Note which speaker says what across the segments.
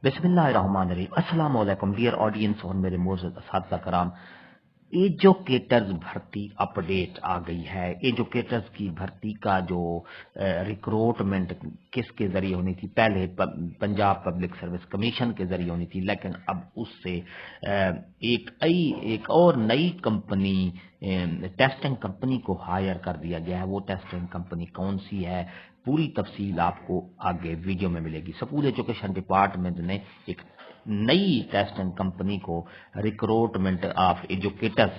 Speaker 1: بسم اللہ الرحمن الرحیم۔ السلام علیکم ڈیئر آڈینس اور میرے معزز اساتذہ کرام۔ ایجوکیٹرز بھرتی اپ ڈیٹ آ گئی ہے۔ ایجوکیٹرز کی بھرتی کا جو ریکروٹمنٹ کس کے ذریعے ہونی تھی، پہلے پنجاب پبلک سروس کمیشن کے ذریعے ہونی تھی، لیکن اب اس سے ایک اور نئی کمپنی ٹیسٹنگ کمپنی کو ہائر کر دیا گیا ہے۔ وہ ٹیسٹنگ کمپنی کون سی ہے، پوری تفصیل آپ کو آگے ویڈیو میں ملے گی۔ اسکول ایجوکیشن ڈپارٹمنٹ نے ایک نئی ٹیسٹنگ کمپنی کو ریکروٹمنٹ آف ایجوکیٹرز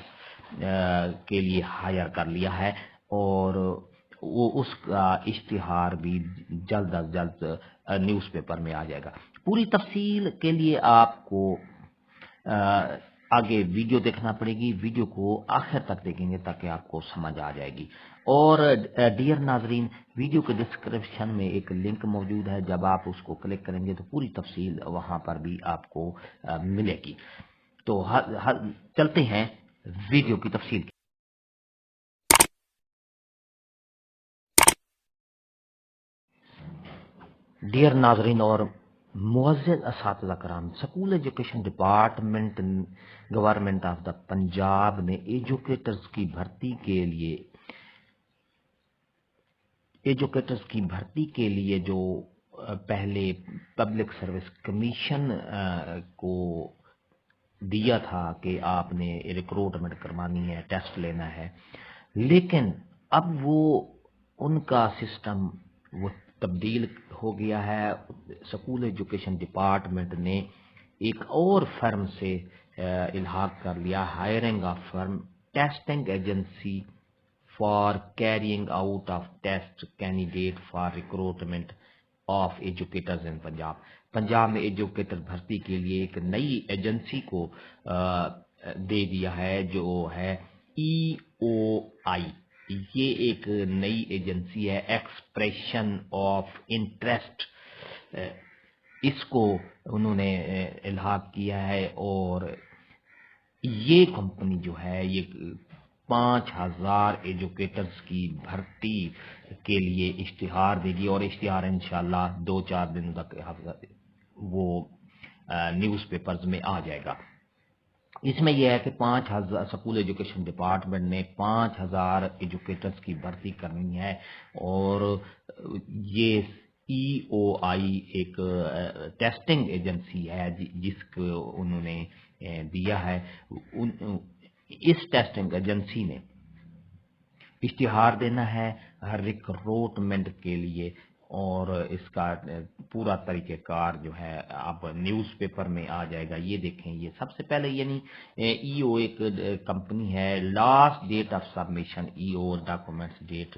Speaker 1: کے لیے ہائر کر لیا ہے، اور وہ اس کا اشتہار بھی جلد از جلد نیوز پیپر میں آ جائے گا۔ پوری تفصیل کے لیے آپ کو آگے ویڈیو دیکھنا پڑے گی۔ ویڈیو کو آخر تک دیکھیں گے تاکہ آپ کو سمجھ آ جائے گی۔ اور ڈیئر ناظرین، ویڈیو کے ڈسکرپشن میں ایک لنک موجود ہے، جب آپ اس کو کلک کریں گے تو پوری تفصیل وہاں پر بھی آپ کو ملے گی۔ تو چلتے ہیں ویڈیو کی تفصیل کی۔ ڈیئر ناظرین اور معزز اساتذہ کرام، school education department government of the Punjab نے ایجوکیٹرز کی بھرتی کے لیے جو پہلے پبلک سروس کمیشن کو دیا تھا کہ آپ نے ریکروٹمنٹ کروانی ہے، ٹیسٹ لینا ہے، لیکن اب وہ ان کا سسٹم وہ تبدیل ہو گیا ہے۔ اسکول ایجوکیشن ڈپارٹمنٹ نے ایک اور فرم سے الحاق کر لیا، hiring of firm testing agency for carrying out of test candidate for recruitment of educators in Punjab. Punjab میں ایجوکیٹر بھرتی کے لیے ایک نئی ایجنسی کو دے دیا ہے، جو ہے EOI۔ یہ ایک نئی ایجنسی ہے، ایکسپریشن آف انٹرسٹ، اس کو انہوں نے الحاق کیا ہے، اور یہ کمپنی جو ہے یہ 5000 ایجوکیٹرز کی بھرتی کے لیے اشتہار دے گی، اور اشتہار انشاءاللہ 2-4 دن تک وہ نیوز پیپرز میں آ جائے گا۔ اس میں یہ ہے کہ 5000 اسکول ایجوکیشن ڈپارٹمنٹ نے 5000 ایجوکیٹرز کی بھرتی کرنی ہے، اور یہ EOI ایک ٹیسٹنگ ایجنسی ہے جس کو انہوں نے دیا ہے۔ اس ٹیسٹنگ ایجنسی نے اشتہار دینا ہے ریکروٹمنٹ کے لیے، اور اس کا پورا طریقہ کار جو ہے اب نیوز پیپر میں آ جائے گا۔ یہ دیکھیں، یہ سب سے پہلے یعنی EO ایک کمپنی ہے۔ Last date of submission EO documents date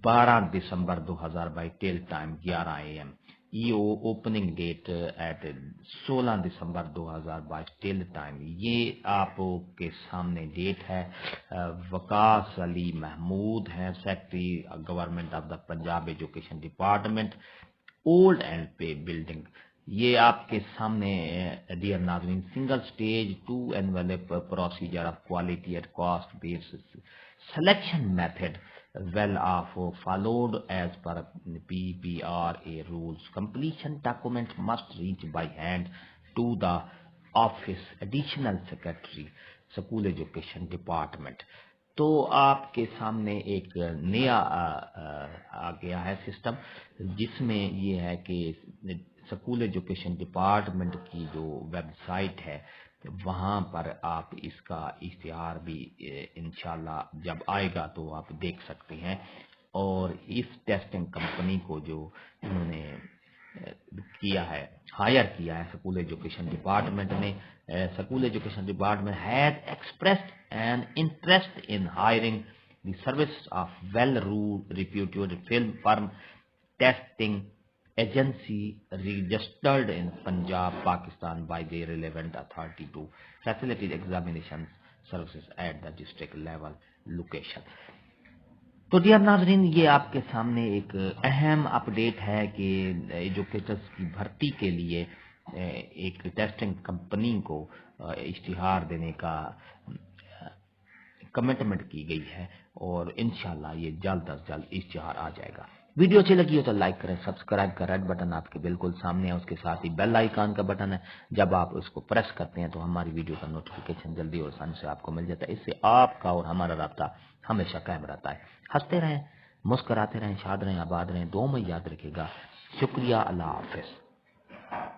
Speaker 1: 12 December 2022 till time 11 AM۔ EO opening date at 16 December 2022 till time. یہ آپ کے سامنے ڈیٹ ہے۔ وقاص علی محمود ہیں secretary government of the Punjab education department, old and pay building. یہ آپ کے سامنے ڈیئر ناظرین single stage 2 envelope procedure of quality at cost basis selection method well of followed as per PPRA rules. Completion document must reach by hand to the office additional secretary school education department۔ تو آپ کے سامنے ایک نیا آ گیا ہے system, جس میں یہ ہے کہ اسکول ایجوکیشن ڈپارٹمنٹ کی جو ویب سائٹ ہے وہاں پر آپ اس کا اشتہار بھی انشاءاللہ جب آئے گا تو آپ دیکھ سکتے ہیں۔ اور اس ٹیسٹنگ کمپنی کو جو انہوں نے کیا ہے، ہائر کیا ہے اسکول ایجوکیشن ڈپارٹمنٹ نے، school education department has expressed an interest in hiring the service of well reputed firm testing agency registered in Punjab, Pakistan by the relevant authority to facilitate examination services at the district level location۔ تو dear ناظرین، یہ آپ کے سامنے ایک اہم update ہے کہ ایجوکیٹرز کی بھرتی کے لیے ایک ٹیسٹنگ کمپنی کو اشتہار دینے کا کمٹمنٹ کی گئی ہے، اور انشاءاللہ یہ جلد از جلد اشتہار آ جائے گا۔ ویڈیو اچھی لگی ہو تو لائک کریں، سبسکرائب کا ریڈ بٹن آپ کے بالکل سامنے ہے، اس کے ساتھ ہی بیل آئیکن کا بٹن ہے، جب آپ اس کو پریس کرتے ہیں تو ہماری ویڈیو کا نوٹیفیکیشن جلدی اور آسانی سے آپ کو مل جاتا ہے، اس سے آپ کا اور ہمارا رابطہ ہمیشہ قائم رہتا ہے۔ ہنستے رہیں، مسکراتے رہیں، شاد رہیں، آباد رہیں، دو میں یاد رکھے گا۔ شکریہ، اللہ حافظ۔